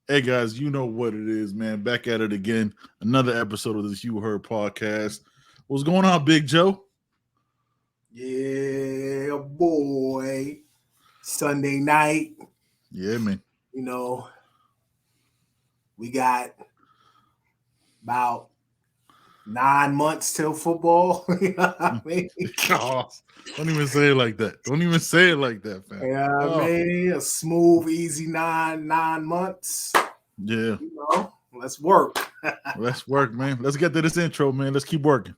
Hey guys, you know what it is, man. Back at it again. Another episode of this You Heard podcast. What's going on, Big Joe? Yeah, boy. Sunday night, Yeah, man. you know, we got about 9 months till football. You know what I mean? Oh, don't even say it like that. Don't even say it like that, fam. You know what I Oh, mean? A smooth, easy nine months. yeah. Let's work. Let's work, man. Let's get to this intro, man. Let's keep working.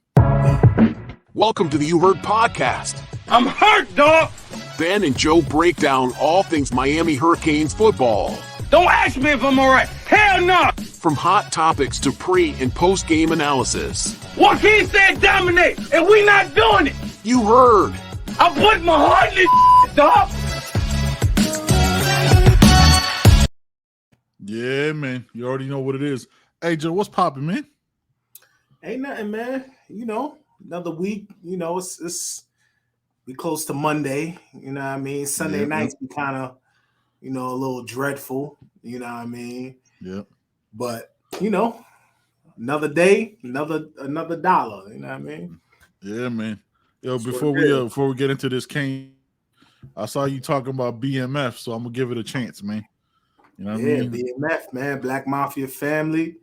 Welcome to the You Heard podcast. I'm hurt, dog. Ben and Joe break down all things Miami Hurricanes football. Don't ask me if I'm all right. Hell no. From hot topics to pre- and post-game analysis. Joaquin said dominate, and we not doing it. You heard. I put my heart in this dog. Yeah, man. You already know what it is. Hey, Joe, what's popping, man? Ain't nothing, man. Another week. It's we close to Monday. You know what I mean? Sunday nights be kind of, a little dreadful. You know what I mean? Yeah. But another day, another dollar. You know what I mean? Yeah, man. Yo, before we get into this, Kane, I saw you talking about BMF, so I'm gonna give it a chance, man. You know what I mean? BMF, man, Black Mafia Family.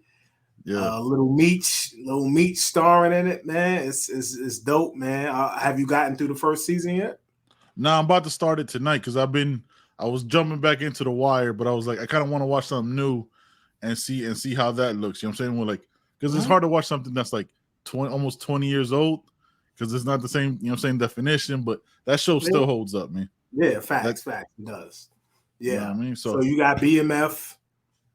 Yeah. Little Meech starring in it, man. It's dope, man. Have you gotten through the first season yet? No, I'm about to start it tonight because I was jumping back into The Wire, but I was like, I kind of want to watch something new and see how that looks. You know what I'm saying? Because it's hard to watch something that's like almost 20 years old because it's not the same definition, but that show still holds up, man. Yeah, facts, it does. Yeah, you know what I mean? So you got BMF,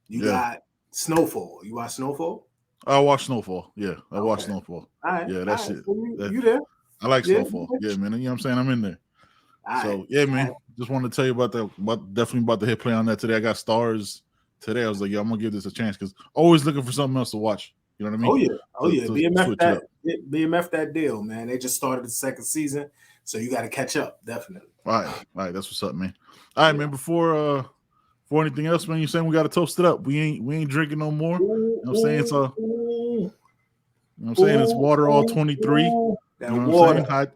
you got Snowfall. You watch Snowfall? I watch Snowfall. Yeah, I watch Snowfall. All right, yeah, that's it. So you there? I like Snowfall. Yeah, man. You know what I'm saying? I'm in there. All right. Man. Just wanted to tell you about that. Definitely about to hit play on that today. I got stars today. I was like, I'm gonna give this a chance because always looking for something else to watch. You know what I mean? Oh yeah. BMF that deal, man. They just started the second season, so you got to catch up, definitely. All right. That's what's up, man. All right, man. Before anything else, man, you saying we got to toast it up. We ain't drinking no more. You know what I'm saying? So, you know what I'm saying? It's water all 23. That water. I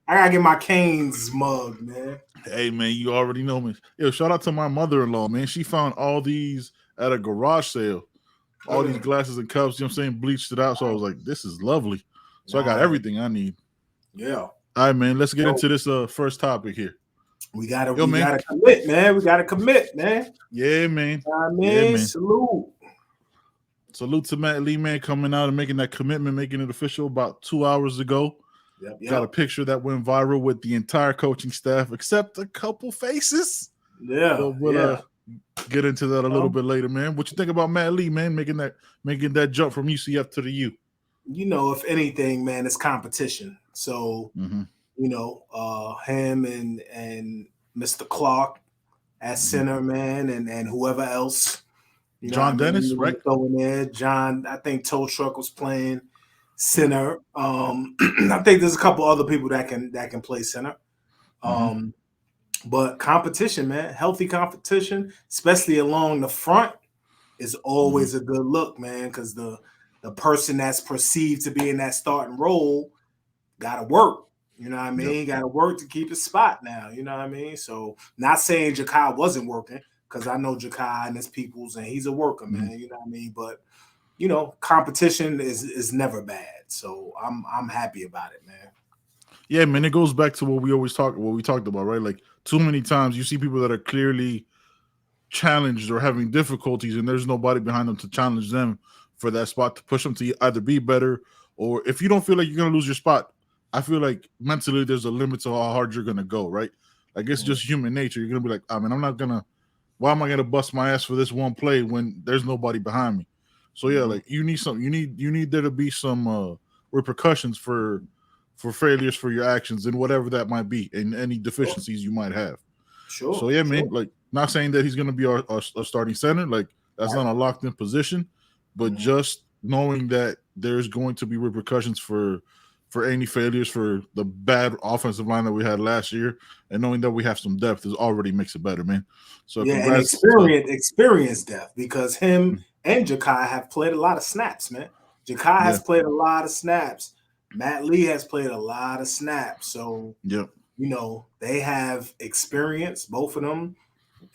gotta get my Canes mug, man. Hey, man, you already know me. Yo, shout out to my mother-in-law, man. She found all these at a garage sale. All these glasses and cups, you know what I'm saying, bleached it out. So I was like, this is lovely. So I got everything I need. Yeah. All right, man, let's get into this first topic here. We gotta commit, man. We gotta commit, man. Yeah, man. Man. Salute to Matt Lee, man, coming out and making that commitment, making it official about 2 hours ago. Yep. Got a picture that went viral with the entire coaching staff, except a couple faces. Yeah. So we'll get into that a little bit later, man. What you think about Matt Lee, man, making that jump from UCF to the U? If anything, man, it's competition. So him and Mr. Clark at center, man, and whoever else. John Dennis, right? Going there. John, I think Tow Truck was playing center. I think there's a couple other people that can play center. But competition, man, healthy competition, especially along the front, is always a good look, man, because the person that's perceived to be in that starting role got to work. You know what I mean? Got to work to keep his spot now. You know what I mean? So not saying Jakai wasn't working, because I know Jakai and his peoples, and he's a worker, man. You know what I mean? But competition is never bad. So I'm happy about it, man. Yeah, man. It goes back to what we talked about, right? Like too many times you see people that are clearly challenged or having difficulties, and there's nobody behind them to challenge them for that spot, to push them to either be better, or if you don't feel like you're gonna lose your spot, I feel like mentally there's a limit to how hard you're gonna go, right? Like it's just human nature. You're gonna be like, I mean, why am I gonna bust my ass for this one play when there's nobody behind me? So yeah, like you need there to be some repercussions for failures for your actions and whatever that might be, and any deficiencies you might have. Sure. So yeah, man, like not saying that he's gonna be our starting center, like that's not a locked in position, but just knowing that there's going to be repercussions for for any failures for the bad offensive line that we had last year, and knowing that we have some depth is already makes it better, man. So Yeah, and congrats experience depth because him and Jakai have played a lot of snaps, man. Jakai has played a lot of snaps. Matt Lee has played a lot of snaps. So, you know, they have experience, both of them,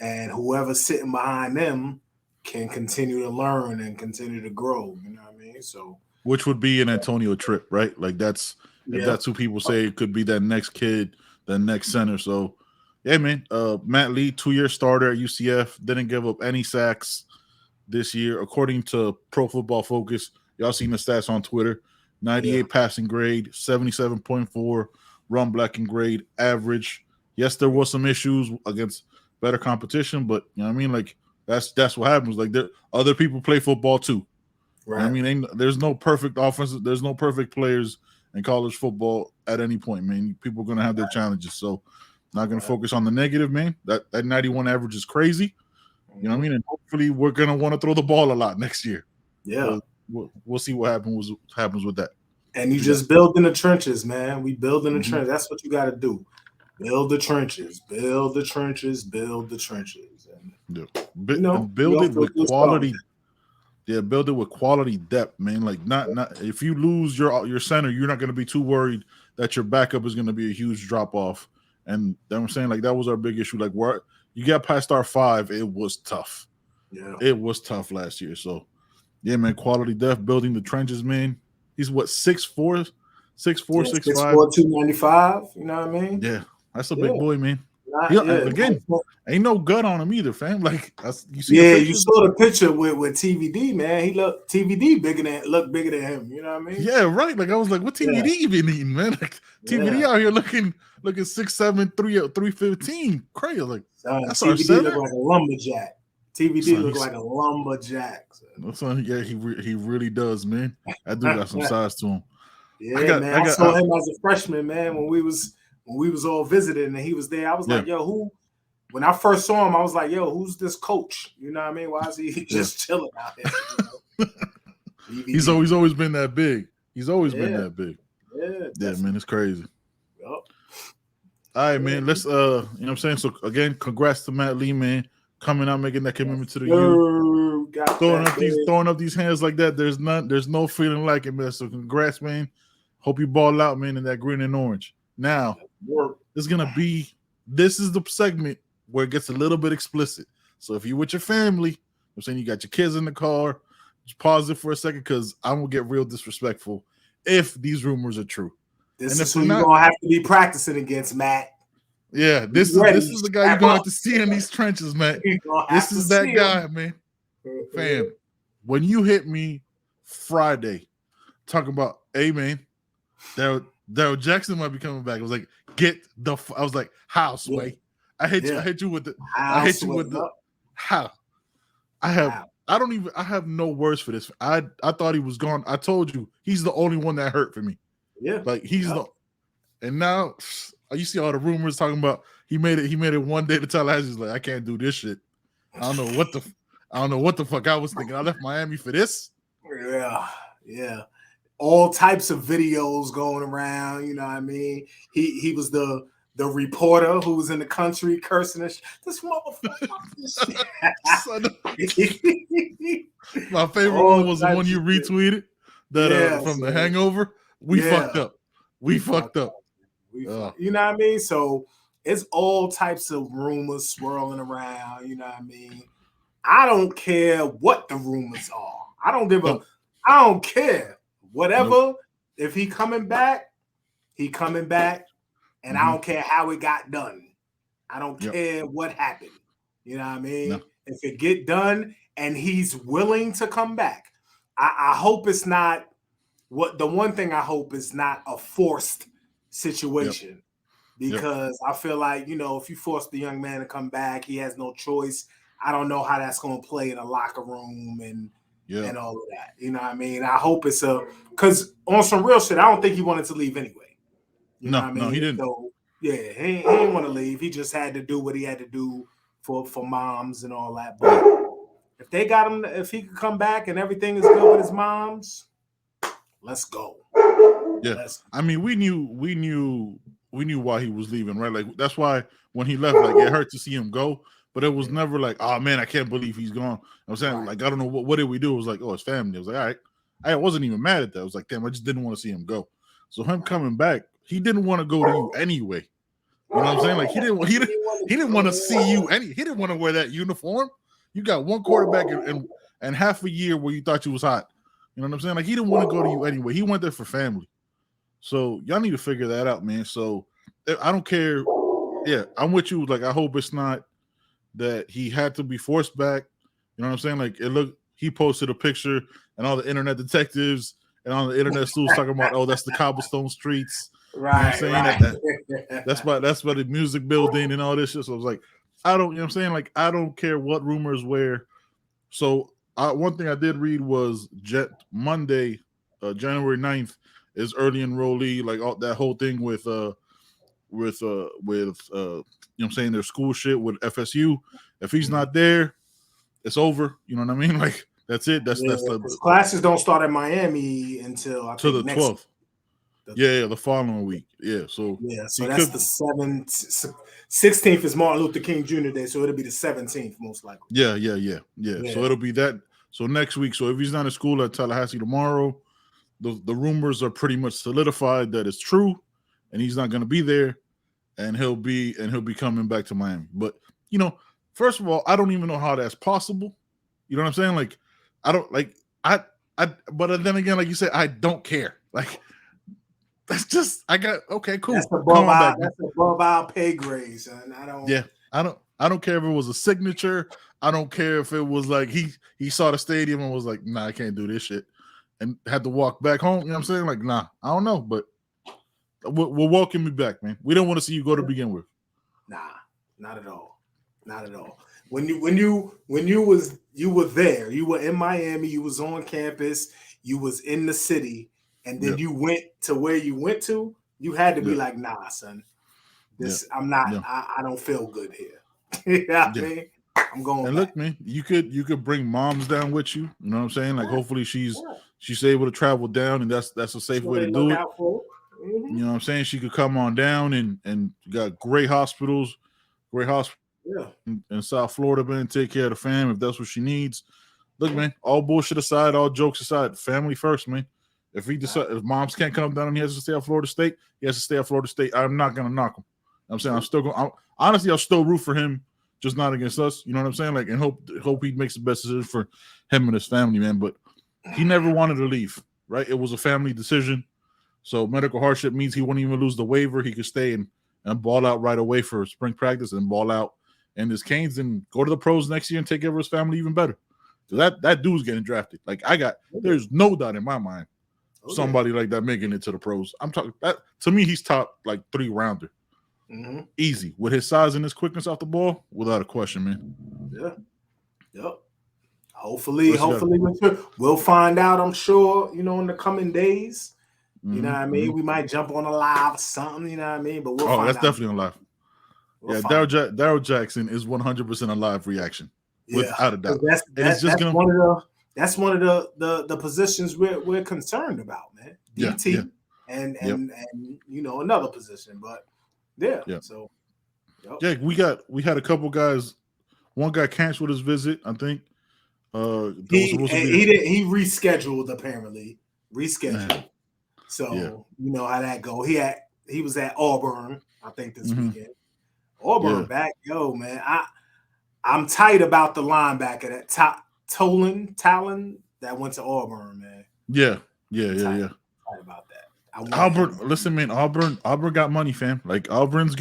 and whoever's sitting behind them can continue to learn and continue to grow. You know what I mean? So, which would be an Antonio Tripp, right? Like that's if that's who people say it could be that next kid, the next center. So, yeah, man. Matt Lee, 2-year starter at UCF, didn't give up any sacks this year, according to Pro Football Focus. Y'all seen the stats on Twitter: 98 passing grade, 77.4 run blocking grade, average. Yes, there was some issues against better competition, but you know what I mean. Like that's what happens. Like other people play football too. Right. You know what I mean, there's no perfect offense. There's no perfect players in college football at any point, man. People are gonna have their challenges. So, not gonna focus on the negative, man. That 91 average is crazy. You know what I mean? And hopefully, we're gonna want to throw the ball a lot next year. Yeah, we'll see what happens with that. And you just build in the trenches, man. We build in the trenches. That's what you got to do. Build the trenches. Build the trenches. Build the trenches. And, build it with quality. Yeah, build it with quality depth, man. Like not if you lose your center, you're not going to be too worried that your backup is going to be a huge drop off. And I'm saying, like, that was our big issue. Like, where you got past our 5, it was tough. Yeah, it was tough last year. So, yeah, man, quality depth, building the trenches, man. He's what 6'4", 6'5", 295. You know what I mean? Yeah, that's a big boy, man. Again, ain't no gut on him either, fam. Like you see, you saw the picture with TVD, man. He looked TVD looked bigger than him. You know what I mean? Yeah, right. Like I was like, what TVD even eating, man? Like TVD out here looking 6'7", 315. Crazy. Like that's TVD our center. Look like a lumberjack. TVD look like a lumberjack. Son, yeah, he really does, man. That dude got some size to him. Yeah, I saw him as a freshman, man. When we was all visiting and he was there, I was like, yo, who? When I first saw him, I was like, yo, who's this coach? You know what I mean? Why is he just chilling out there? You know? He's always been that big. He's always been that big. Yeah, man, it's crazy. Yep. All right, man. Let's you know what I'm saying? So again, congrats to Matt Lee, man, coming out making that commitment to the youth. Throwing up these hands like that. There's no feeling like it, man. So congrats, man. Hope you ball out, man, in that green and orange. Now, this is the segment where it gets a little bit explicit. So if you're with your family, I'm saying you got your kids in the car, just pause it for a second because I'm gonna get real disrespectful if these rumors are true. This is who you're gonna have to be practicing against, Matt. Yeah, this is the guy you're gonna have to see in these trenches, man. This is that guy, man. Fam, when you hit me Friday talking about, hey man, Darrell Jackson might be coming back. I was like, I was like, how, Sway? I hit you with the how. I have no words for this. I thought he was gone. I told you he's the only one that hurt for me. Yeah. Like and now you see all the rumors talking about he made it one day to Tallahassee. He's like, I can't do this shit. I don't know what the fuck I was thinking. I left Miami for this. Yeah. All types of videos going around, you know what I mean? He was the reporter who was in the country cursing this motherfucker. My favorite one was the one you retweeted from The Hangover. We fucked up. We fucked up. You know what I mean? So it's all types of rumors swirling around, you know what I mean? I don't care what the rumors are. I don't care. Whatever, if he coming back, and I don't care how it got done. I don't care what happened. You know what I mean? No. If it get done and he's willing to come back, I hope it's not the one thing I hope is not a forced situation. Because I feel like, if you force the young man to come back, he has no choice. I don't know how that's going to play in a locker room and all of that. You know what I mean? I hope it's because on some real shit, I don't think he wanted to leave anyway. You know what I mean? No, he didn't. So, he didn't want to leave. He just had to do what he had to do for moms and all that. But if they got him, if he could come back and everything is good with his moms, let's go. Yeah, Bless him. I mean, we knew why he was leaving, right? Like that's why when he left, like it hurt to see him go, but it was never like, oh man, I can't believe he's gone. I'm saying, Right. like, I don't know what did we do? It was like, oh, his family. I was like, all right, I wasn't even mad at that. I was like, damn, I just didn't want to see him go. So him coming back, he didn't want to go to you anyway. You know what I'm saying? Like he didn't want to see you he didn't want to wear that uniform. You got one quarterback and half a year where you thought you was hot. You know what I'm saying? Like he didn't want to go to you anyway. He went there for family. So y'all need to figure that out, man. So I don't care. Yeah, I'm with you. Like I hope it's not that he had to be forced back. You know what I'm saying? Like he posted a picture and all the internet detectives and all the internet sleuths talking about, oh, that's the cobblestone streets. Right. You know what I'm saying? That's by the music building and all this shit. So I was like, you know what I'm saying? Like, I don't care what rumors where. So one thing I did read was Monday, January 9th is early enrollee, like all that whole thing with you know what I'm saying, their school shit with FSU. If he's not there, it's over. You know what I mean? Like that's it. That's the classes don't start in Miami until I think the 12th. Yeah, the following week. Yeah, so that's the 16th is Martin Luther King Jr. Day, so it'll be the 17th most likely. Yeah. So it'll be that. So next week. So if he's not at school at Tallahassee tomorrow, the rumors are pretty much solidified that it's true, and he's not going to be there, and he'll be coming back to Miami. But you know, first of all, I don't even know how that's possible. You know what I'm saying? Like, I don't like I. But then again, like you said, I don't care. Like. That's just okay, cool. That's above our pay grades, and I don't. Yeah, I don't care if it was a signature. I don't care if it was like he saw the stadium and was like, nah, I can't do this shit, and had to walk back home. You know what I'm saying? Like, nah, I don't know, but we'll welcome you back, man. We don't want to see you go to begin with. Nah, not at all, not at all. When you were there, you were in Miami, you was on campus, you was in the city. And then you went to where you went to, you had to be like, nah, son, I'm not, I don't feel good here. You know what I mean? I'm going and back. Look, man, you could bring moms down with you. You know what I'm saying? Like hopefully she's able to travel down, and that's a safe way to do it. You know what I'm saying? She could come on down and you got great hospitals in South Florida, man, take care of the fam if that's what she needs. Look, man, all bullshit aside, all jokes aside, family first, man. If if moms can't come down and he has to stay at Florida State, he has to stay at Florida State. I'm not gonna knock him. I'm saying I'm still going. Honestly, I'll still root for him, just not against us. You know what I'm saying? Like, and hope he makes the best decision for him and his family, man. But he never wanted to leave, right? It was a family decision. So medical hardship means he wouldn't even lose the waiver. He could stay and ball out right away for spring practice and ball out in his Canes and go to the pros next year and take care of his family even better. So that dude's getting drafted. Like there's no doubt in my mind. Somebody like that making it to the pros. I'm talking that to me, he's top like 3 rounder. Easy with his size and his quickness off the ball, without a question, man. Yeah. Yep. Hopefully we'll find out. I'm sure, in the coming days. You know what I mean? We might jump on a live or something, you know what I mean? But we'll find that's out. definitely a live. Darrell Jackson is 100% a live reaction. Without a doubt. That's one of the positions we're concerned about, man. DT and another position, but so we had a couple guys. One guy canceled his visit, I think. He rescheduled apparently. So you know how that go. He was at Auburn, I think this weekend. Auburn back, man. I'm tight about the linebacker that Talon that went to Auburn, man. Yeah. Tight about that. Auburn, listen, man. Auburn got money, fam. Like Auburn is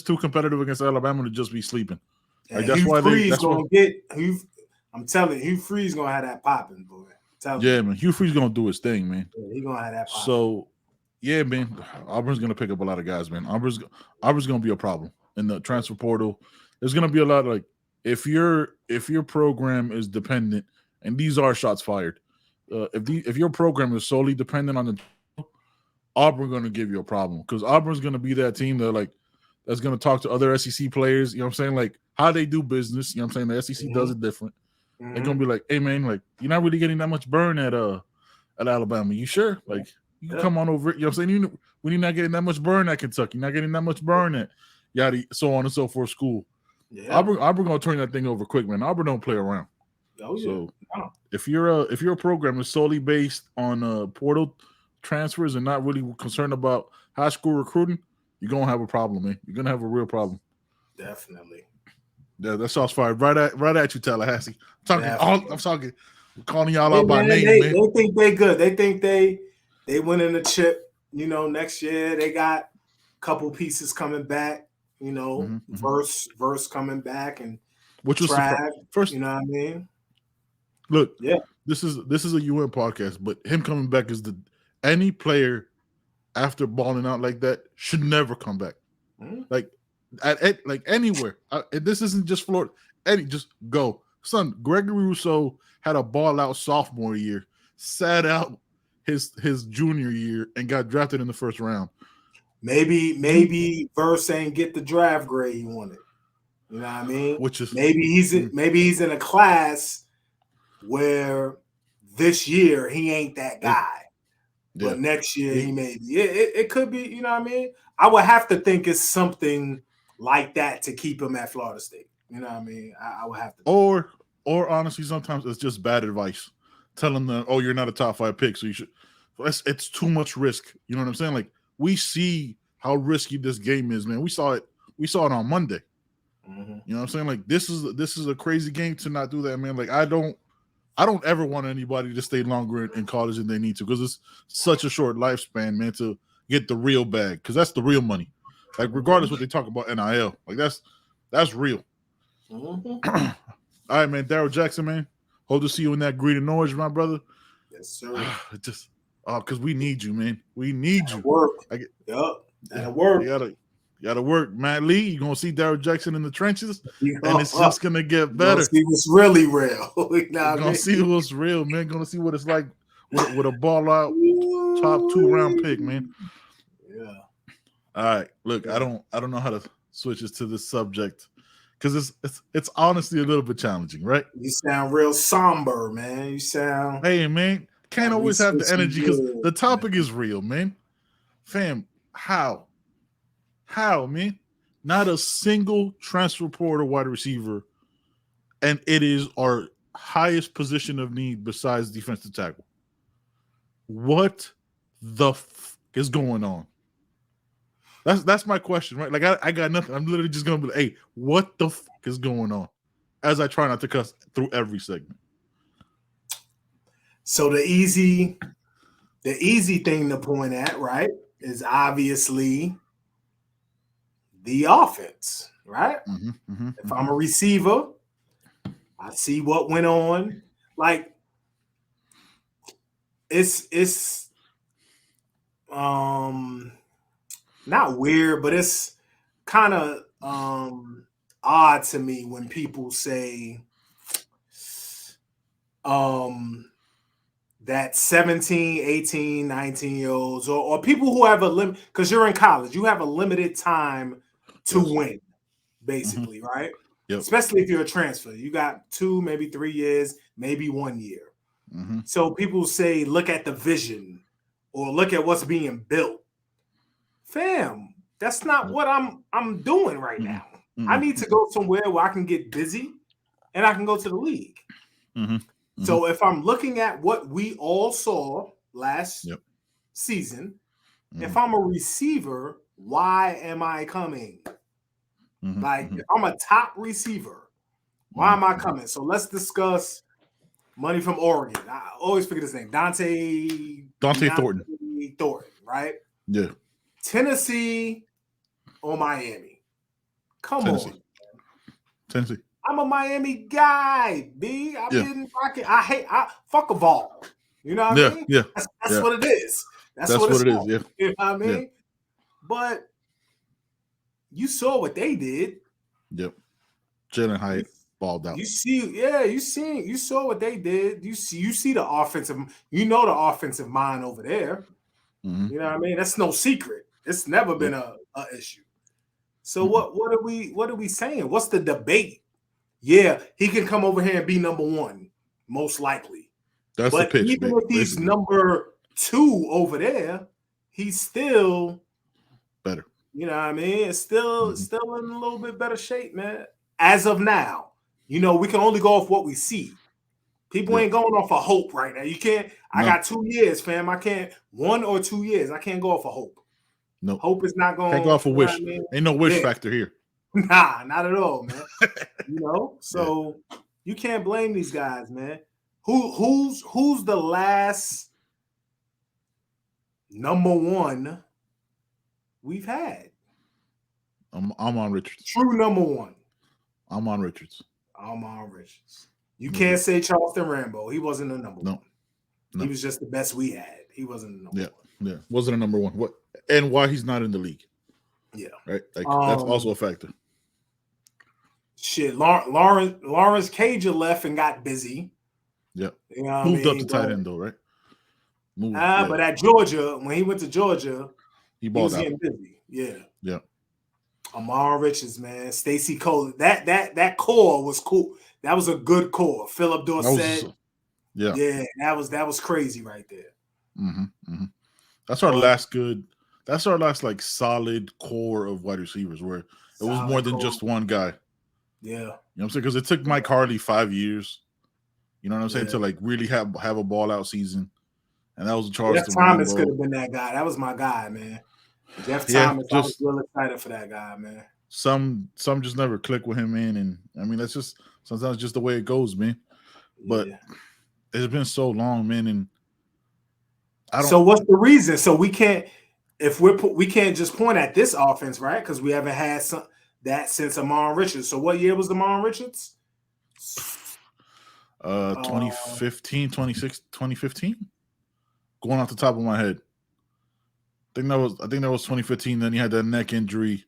too competitive against Alabama to just be sleeping. Like that's why I'm telling you, Hugh Freeze gonna have that popping, boy. Man. Hugh Freeze gonna do his thing, man. Yeah, he gonna have that popping. So, man. Auburn's gonna pick up a lot of guys, man. Auburn's gonna be a problem in the transfer portal. There's gonna be a lot of like. If your program is dependent, and these are shots fired, if your program is solely dependent on the Auburn, going to give you a problem because Auburn's going to be that team that's going to talk to other SEC players. You know what I'm saying? Like how they do business. You know what I'm saying? The SEC does it different. They're going to be like, hey man, like you're not really getting that much burn at at Alabama. You sure? Like you can come on over. You know what I'm saying? When you're not getting that much burn at Kentucky, not getting that much burn at yada, so on and so forth. School. Yeah. Auburn gonna turn that thing over quick, man. Auburn don't play around. Oh, yeah. So if your program is solely based on portal transfers and not really concerned about high school recruiting, you're gonna have a problem, man. You're gonna have a real problem. Definitely. Yeah, that shot's fired right at you, Tallahassee. I'm calling y'all out by name, man. They think they good. They think they winning the chip. You know, next year they got a couple pieces coming back. You know, verse coming back, and which was first. You know what I mean? Look, this is a UN podcast, but him coming back is any player after balling out like that should never come back. Like like anywhere. This isn't just Florida. Just go, son. Gregory Rousseau had a ball out sophomore year, sat out his junior year, and got drafted in the first round. Maybe Verse ain't get the draft grade he wanted. You know what I mean? Which is maybe he's in a class where this year he ain't that guy, but next year he may be. It could be. You know what I mean? I would have to think it's something like that to keep him at Florida State. You know what I mean? I would have to. Or honestly, sometimes it's just bad advice. Telling them, "Oh, you're not a top 5 pick, so you should." It's too much risk. You know what I'm saying? Like we see how risky this game is, man. We saw it on Monday. You know what I'm saying? Like this is a crazy game to not do that, man. Like I don't ever want anybody to stay longer in college than they need to, because it's such a short lifespan, man, to get the real bag, because that's the real money. Like regardless what they talk about NIL, like that's real. All right, man. Darrell Jackson, man. Hope to see you in that green and orange, my brother. Yes, sir. Just because we need you, man. We need you. Work. That'll work. You gotta work. Matt Lee, you're gonna see Darrell Jackson in the trenches, and it's just gonna get better. See what's really real. Gonna see what's real, man. Gonna see what it's like with a ball out top 2-round pick, man. Yeah. All right. Look, I don't know how to switch this to this subject, because it's honestly a little bit challenging, right? You sound real somber, man. You sound. Hey, man, can't always have the energy because the topic is real, man. Fam, how, man? Not a single transfer portal wide receiver, and it is our highest position of need besides defensive tackle. What the f is going on? That's my question, right? Like I got nothing. I'm literally just gonna be like, hey, what the f is going on? As I try not to cuss through every segment. So the easy thing to point at, right, is obviously the offense, right? If I'm a receiver, I see what went on. Like it's not weird, but it's kind of odd to me when people say that 17, 18, 19-year-olds or people who have a limit, because you're in college, you have a limited time to win, basically, right? Yep. Especially if you're a transfer. You got 2, maybe 3 years, maybe 1 year. So people say, look at the vision or look at what's being built. Fam, that's not what I'm doing right now. I need to go somewhere where I can get busy and I can go to the league. So if I'm looking at what we all saw last season, if I'm a receiver, why am I coming? Like, if I'm a top receiver, why am I coming? So let's discuss money from Oregon. I always forget his name. Dante Thornton, right? Yeah. Tennessee or Miami? Come on. Tennessee. I'm a Miami guy, B. I've been rocking. I fuck a ball. You know what I mean? Yeah. That's what it is. That's what it is. Yeah. You know what I mean? Yeah. But you saw what they did. Yep. Jalen Hyatt balled out. You saw what they did. You see the offensive, the offensive mind over there. You know what I mean? That's no secret. It's never been a issue. So what are we saying? What's the debate? Yeah, he can come over here and be number 1, most likely. That's the But pitch, even if he's basically. number 2 over there, he's still Better. You know what I mean? It's still in a little bit better shape, man. As of now, we can only go off what we see. People ain't going off of hope right now. You can't. I got 2 years, fam. I can't 1 or 2 years. I can't go off of hope. No, hope is not going. Can't go off a wish. I mean? Ain't no wish factor here. Nah, not at all, man. So you can't blame these guys, man. Who's the last number 1 we've had? I'm on Richards. True number 1. I'm on Richards. You can't say Charleston Rambo. He wasn't the number 1. No. He was just the best we had. He wasn't the number 1. Yeah. Wasn't a number 1. What and why he's not in the league. Yeah. Right. Like that's also a factor. Shit, Lawrence Cager left and got busy. Yeah. Moved up to tight end though, right? But at Georgia, when he went to Georgia, he was out. getting busy. Yeah. Amon Richards, man, Stacy Cole. That core was cool. That was a good core. Philip Dorsett. That was crazy right there. Mm-hmm. That's our last like solid core of wide receivers where it was more than just one guy. Yeah. You know what I'm saying? Because it took Mike Harley 5 years, you know what I'm saying, to like really have a ball out season. And that was Charleston. Jeff Thomas could have been that guy. That was my guy, man. Jeff Thomas, I was real excited for that guy, man. Some just never click with him, man. And I mean, that's just sometimes just the way it goes, man. But it's been so long, man. And so what's the reason? So we can't we can't just point at this offense, right? Because we haven't had that since Amon Richards. So what year was Amon Richards? 2015, 2015. Going off the top of my head. I think that was 2015. Then he had that neck injury.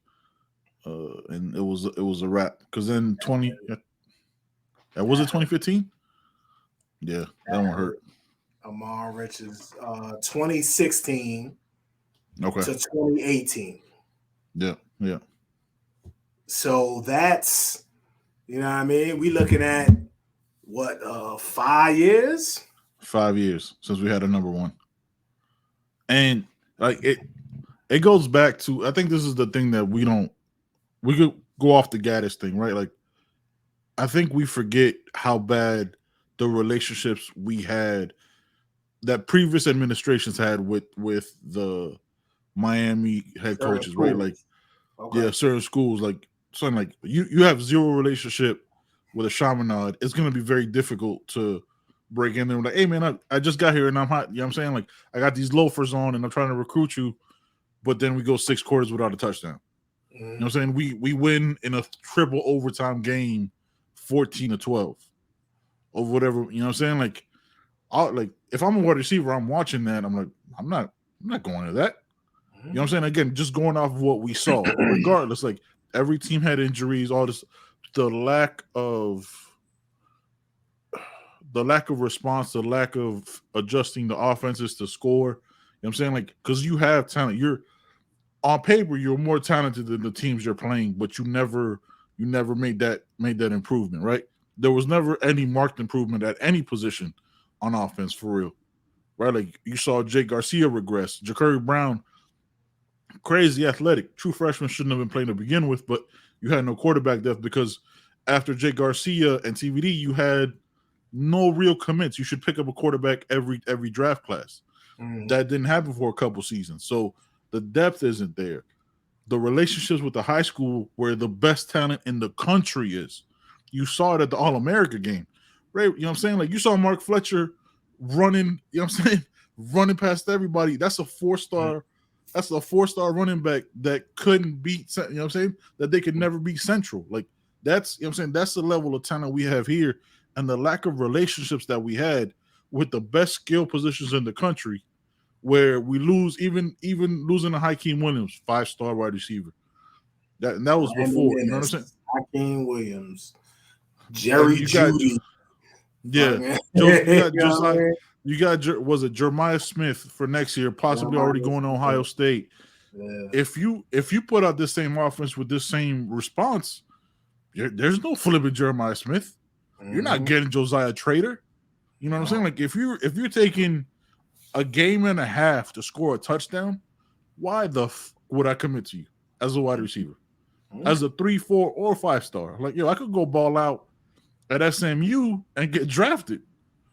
And it was a wrap. Because then was it 2015? Yeah, that one hurt. Amon Richards, 2016 to 2018. Yeah. So that's, you know what I mean? We looking at what, 5 years? 5 years since we had a number 1. And like it goes back to, I think this is the thing that we could go off the Gaddis thing, right? Like I think we forget how bad the relationships we had that previous administrations had with the Miami head coaches, right? Like certain schools, like something like you have zero relationship with a Chaminade. It's gonna be very difficult to break in there. Like, hey man, I just got here and I'm hot. You know what I'm saying? Like I got these loafers on and I'm trying to recruit you, but then we go 6 quarters without a touchdown. You know what I'm saying? We win in a triple overtime game 14-12 or whatever. You know what I'm saying? Like if I'm a wide receiver, I'm watching that. I'm like, I'm not going to that. You know what I'm saying? Again, just going off of what we saw. Regardless, like every team had injuries, all this, the lack of response, the lack of adjusting the offenses to score. You know what I'm saying? Like, because you have talent. You're on paper, you're more talented than the teams you're playing, but you never made that improvement, right? There was never any marked improvement at any position on offense for real, right? Like you saw Jake Garcia regress, Ja'Cory Brown, crazy athletic, true freshman, shouldn't have been playing to begin with, but you had no quarterback depth because after Jake Garcia and TVD, you had no real commits. You should pick up a quarterback every draft class. That didn't happen for a couple seasons, so the depth isn't there. The relationships with the high school where the best talent in the country is. You saw it at the All-America game, right? You know what I'm saying? Like you saw Mark Fletcher running, you know what I'm saying? Running past everybody. That's a 4-star. That's a 4-star running back that couldn't beat, you know what I'm saying? That they could never beat Central. Like that's, you know what I'm saying? That's the level of talent we have here and the lack of relationships that we had with the best skill positions in the country where we lose, even losing to Hakeem Williams, 5-star wide receiver. That was before, you know what I'm saying? Hakeem Williams, Jerry Jeudy. You got was it Jeremiah Smith for next year, possibly already going to Ohio State. Yeah. If you put out this same offense with this same response, there's no flipping Jeremiah Smith. You're not getting Josiah Trader. You know what I'm saying? Like if you're taking a game and a half to score a touchdown, why the would I commit to you as a wide receiver, as a 3, 4, or 5-star? Like, yo, I could go ball out at SMU and get drafted.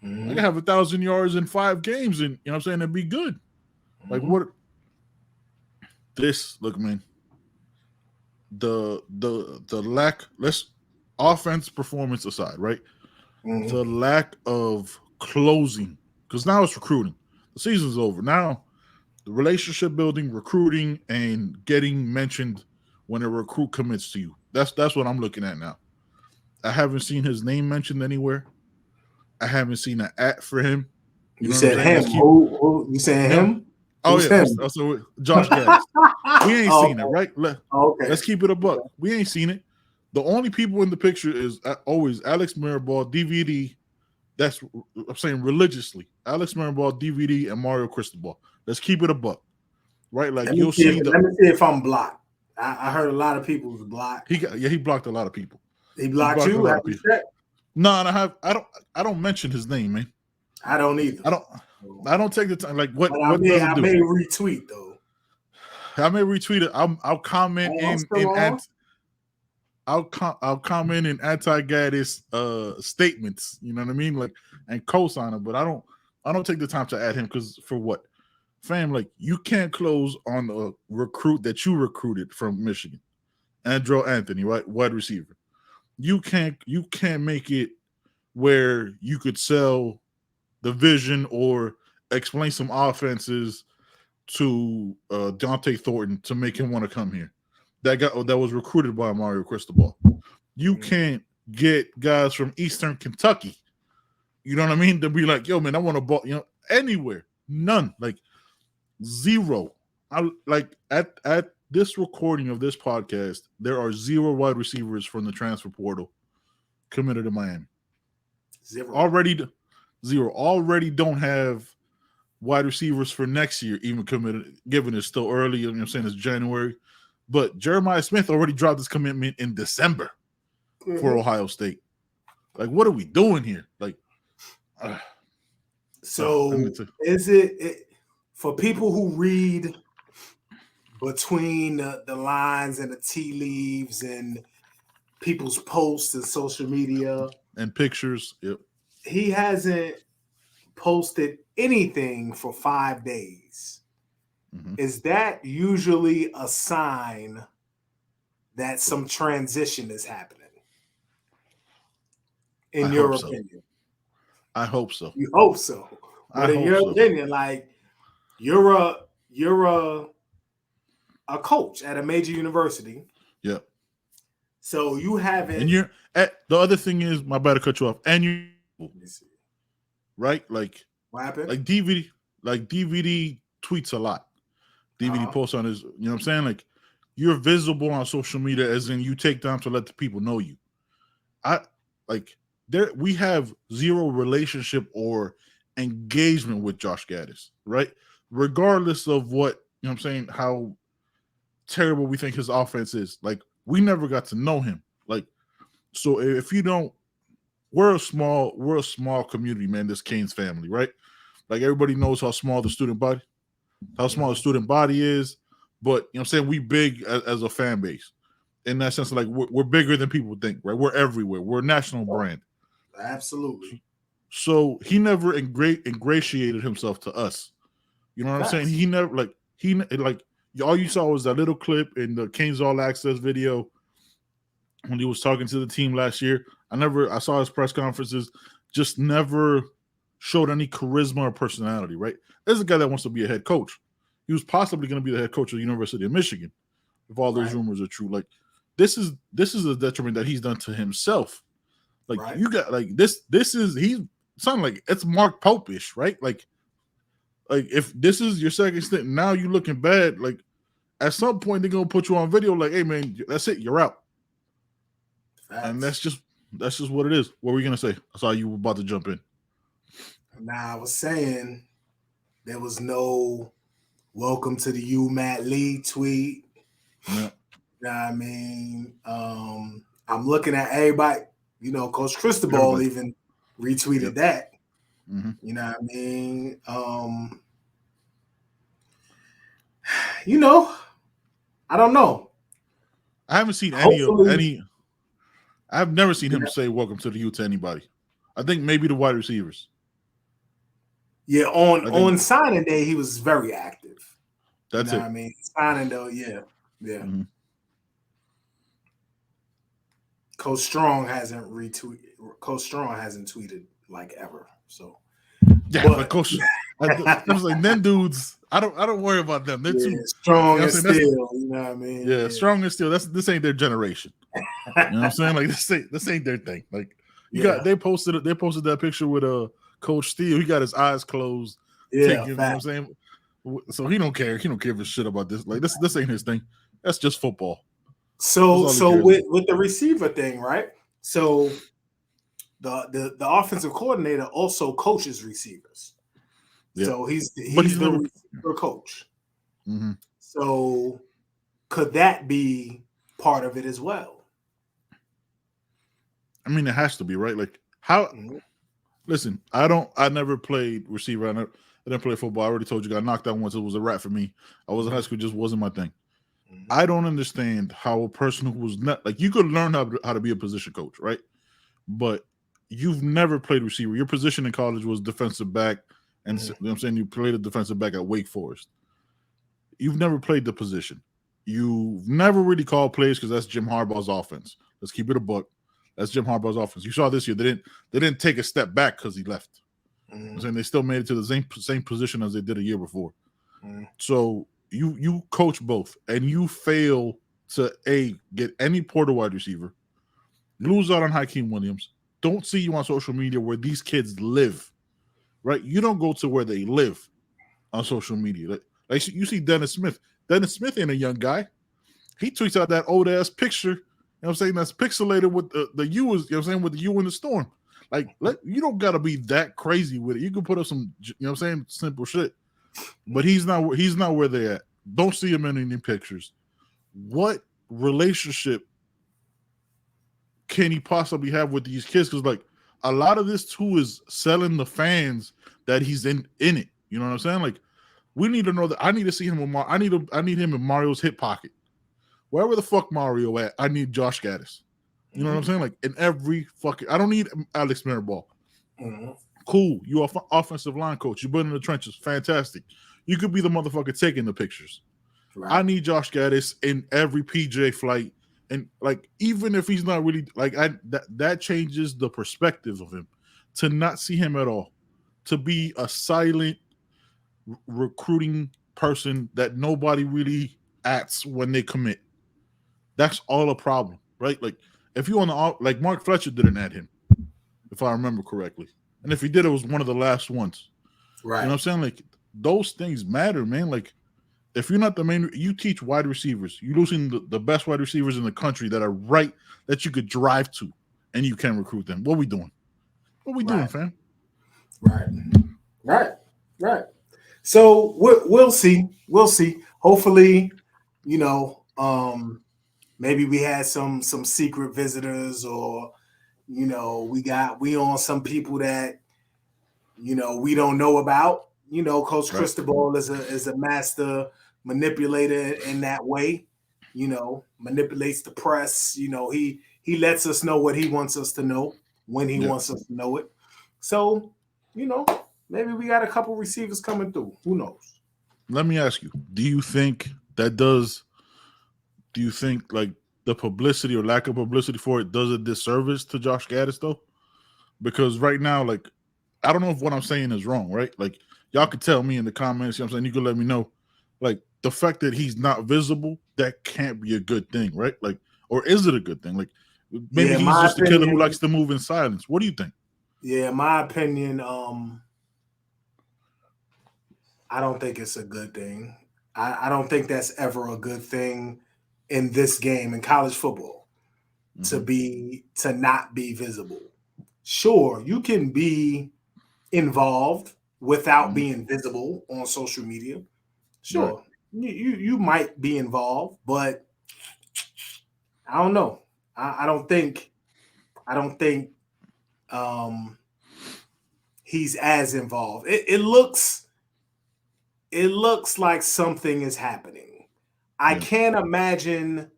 I could have 1,000 yards in 5 games, and you know what I'm saying, and be good. Like what? Look, man. The lack. Let's offense performance aside, right? The lack of closing, because now it's recruiting. The season's over. Now the relationship building, recruiting, and getting mentioned when a recruit commits to you. That's what I'm looking at now. I haven't seen his name mentioned anywhere. I haven't seen an ad for him. You said him. Who you saying him? Oh, Who's yeah. him? So Josh Gaddis. We ain't seen it, right? Okay. Let's keep it a buck. We ain't seen it. The only people in the picture is always Alex Mirabal, DVD. That's, I'm saying, religiously. Alex Mirabal, DVD, and Mario Cristobal. Let's keep it a buck, right? Like, let you'll see. Let me see if I'm blocked. I heard a lot of people was blocked. He blocked a lot of people. He blocked you? Have you checked? No, I don't mention his name, man. I don't either. I don't take the time. Like what? I may retweet though. I may retweet it. I'll comment I'll comment in anti-Gaddis statements. You know what I mean? Like, and co-sign him, but I don't take the time to add him, because for what? Fam, like, you can't close on a recruit that you recruited from Michigan, Andrew Anthony, right? Wide receiver. You can't make it where you could sell the vision or explain some offenses to Dante Thornton to make him want to come here. That was recruited by Mario Cristobal. You can't get guys from Eastern Kentucky, you know what I mean, to be like, yo, man, I want to ball, you know, anywhere. None. Like, zero. I like at this recording of this podcast, there are 0 wide receivers from the transfer portal committed to Miami. 0. Already don't have wide receivers for next year even committed, given it's still early. You know what I'm saying? It's January. But Jeremiah Smith already dropped his commitment in December for Ohio State. Like, what are we doing here? Like, is it for people who read between the lines and the tea leaves and people's posts and social media and pictures? Yep. He hasn't posted anything for 5 days. Is that usually a sign that some transition is happening? In your opinion? I hope so. You hope so. But in your opinion, like, you're a coach at a major university. Yeah. So you haven't. And you're at the other thing is, my bad to cut you off. And you, right? Like, what happened? Like DVD tweets a lot. DVD posts on his, you know what I'm saying? Like, you're visible on social media, as in you take time to let the people know you. We have 0 relationship or engagement with Josh Gaddis, right? Regardless of what, you know what I'm saying, how terrible we think his offense is. Like, we never got to know him. Like, so if you don't, we're a small community, man, this Canes family, right? Like, everybody knows how small the student body is, but, you know what I'm saying, we big as a fan base. In that sense, like, we're bigger than people think, right? We're everywhere. We're a national brand. Absolutely. So he never ingratiated himself to us. You know what I'm saying? He never, all you saw was that little clip in the Canes All Access video when he was talking to the team last year. I saw his press conferences, just never showed any charisma or personality, right? There's a guy that wants to be a head coach. He was possibly going to be the head coach of the University of Michigan, if all those rumors are true. Like, this is a detriment that he's done to himself. Like, you got, like, he's sounding like it's Mark Pope-ish, right? Like if this is your second stint, now you looking bad. Like, at some point they're gonna put you on video, like, hey man, that's it, you're out. And that's just what it is. What were you gonna say? I saw you were about to jump in. Now, I was saying there was no welcome to the Matt Lee tweet. Yeah. You know what I mean? I'm looking at everybody, you know, Coach Cristobal even retweeted that. You know what I mean? I don't know. I haven't seen Hopefully, any. I've never seen him yeah, say "Welcome to the U" to anybody. I think maybe the wide receivers. yeah. I think On signing day, he was very active. You that's know what it. I mean? Signing though, yeah. Mm-hmm. Coach Strong hasn't retweeted. Coach Strong hasn't tweeted like ever. So, Yeah, but but Coach, I was like, them dudes. I don't worry about them. They're too. yeah, You know Strong what I'm and saying? That's still. You know what I mean? yeah, strong and still. This ain't their generation. You know what I'm saying? Like this ain't their thing. Like Yeah, they posted that picture with Coach Steele. He got his eyes closed, yeah. taking. You know what I'm Fact. saying? So he don't care. He don't give a shit about this. Like this ain't his thing. That's just football. That's So all he so cares with about. with the receiver thing, right? So the offensive coordinator also coaches receivers. Yeah, So he's but he's he's the never. receiver coach. Mm-hmm. So could that be part of it as well? I mean, it has to be right. Like how? Mhm, Listen, I never played receiver. I didn't play football. I already told you, got knocked out once. It was a wrap for me. I was in high mhm, school, just wasn't my thing. mhm, I don't understand how a person who was not like you could learn how to be a position coach, right? But you've never played receiver. Your position in college was defensive back, and you mhm, know what I'm saying you played a defensive back at Wake Forest. You've never played the position. You've never really called plays because that's Jim Harbaugh's offense. Let's keep it a buck. That's Jim Harbaugh's offense. You saw this year they didn't take a step back because he left. I'm mhm, saying they still made it to the same position as they did a year before. mhm, So you coach both, and you fail to get any Porter wide receiver, lose out on Hakeem Williams. Don't see you on social media where these kids live, right? You don't go to where they live on social media. Like you see Dennis Smith. Dennis Smith ain't a young guy. He tweets out that old ass picture. You know what I'm saying? That's pixelated with the U is, you know what I'm saying, with the U in the storm. Like, you don't gotta be that crazy with it. You can put up some, you know what I'm saying, simple shit. But he's not where they're at. Don't see him in any pictures. What relationship can he possibly have with these kids? Because like a lot of this too is selling the fans that he's in it. You know what I'm saying? Like we need to know that I need to see him with I need him in Mario's hip pocket. Wherever the fuck Mario at, I need Josh Gaddis. You know what I'm mhm, saying? Like in every fucking I don't need Alex Mirabal. mhm. Cool. You're an offensive line coach. You've been in the trenches. Fantastic. You could be the motherfucker taking the pictures. I Right. need Josh Gaddis in every PJ flight. And like, even if he's not really like that changes the perspective of him to not see him at all, to be a silent recruiting person that nobody really acts when they commit. That's all a problem, right? Like if you on the like Mark Fletcher didn't add him, if I remember correctly. And if he did, it was one of the last ones. You know Right. what I'm saying? Like those things matter, man. Like if you're not the main, you teach wide receivers. You're losing the best wide receivers in the country that are right that you could drive to, and you can recruit them. What we doing? What we doing, Right. fam? Right. Right. Right. So we'll see. We'll see. Hopefully, maybe we had some secret visitors, or we on some people that we don't know about. Coach Right? Cristobal is a master manipulator in that way. Manipulates the press. He lets us know what he wants us to know when he Yeah. wants us to know it. So, you know, maybe we got a couple receivers coming through. Who knows? Let me ask you: Do you think that does? Do you think like the publicity or lack of publicity for it does a disservice to Josh Gaddis though? Because right now, like, I don't know if what I'm saying is wrong, right? Like, y'all could tell me in the comments, you know what I'm saying? You could let me know. Like, the fact that he's not visible, that can't be a good thing, right? Like, or is it a good thing? Like, maybe Yeah, he's my just a killer who opinion. likes to move in silence. What do you think? Yeah, my opinion. I don't think it's a good thing. I don't think that's ever a good thing in this game in college football Mm-hmm. to not be visible. Sure, you can be involved without Mm-hmm. being visible on social media. Right. Sure, you might be involved, but I don't know. I don't think um, he's as involved. It looks like something is happening. I can't imagine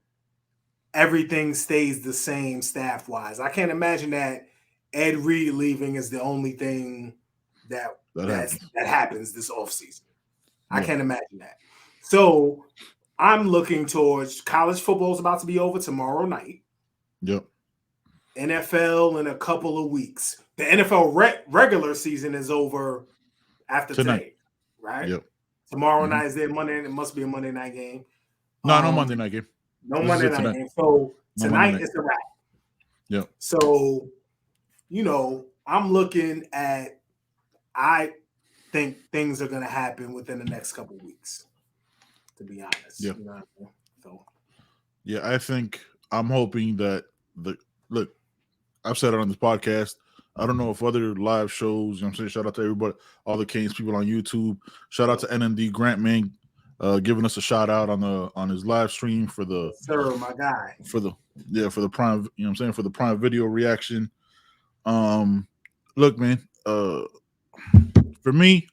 everything stays the same staff-wise. I can't imagine that Ed Reed leaving is the only thing that happens this offseason. I can't imagine that. So I'm looking towards college football is about to be over tomorrow night. Yep. NFL in a couple of weeks. The NFL regular season is over after today, right? Yep. Tomorrow night is their Monday. It must be a Monday night game. No Monday night game. No Monday night game. So tonight is a wrap. Yep. So, I'm looking at. I think things are going to happen within the next couple of weeks. To be honest. Yeah. You know what I mean? So. Yeah, I think I'm hoping that look. I've said it on this podcast. I don't know if other live shows, I'm saying, shout out to everybody, all the Canes people on YouTube. Shout out to NMD Grant Man, giving us a shout out on his live stream for the my guy. For the Prime, for the Prime Video reaction. Look, man, for me,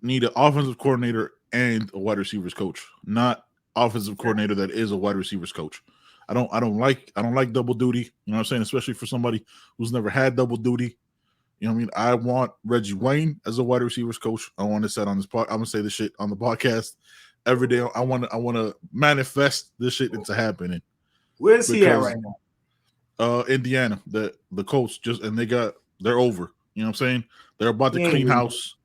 need an offensive coordinator and a wide receivers coach, not offensive coordinator that is a wide receivers coach. I don't like double duty, especially for somebody who's never had double duty. I want Reggie Wayne as a wide receivers coach. I want to say on this I'm gonna say this shit on the podcast every day. I want to manifest this shit into happening. Where's he at right now? Indiana, the Colts they're over. They're about to clean house.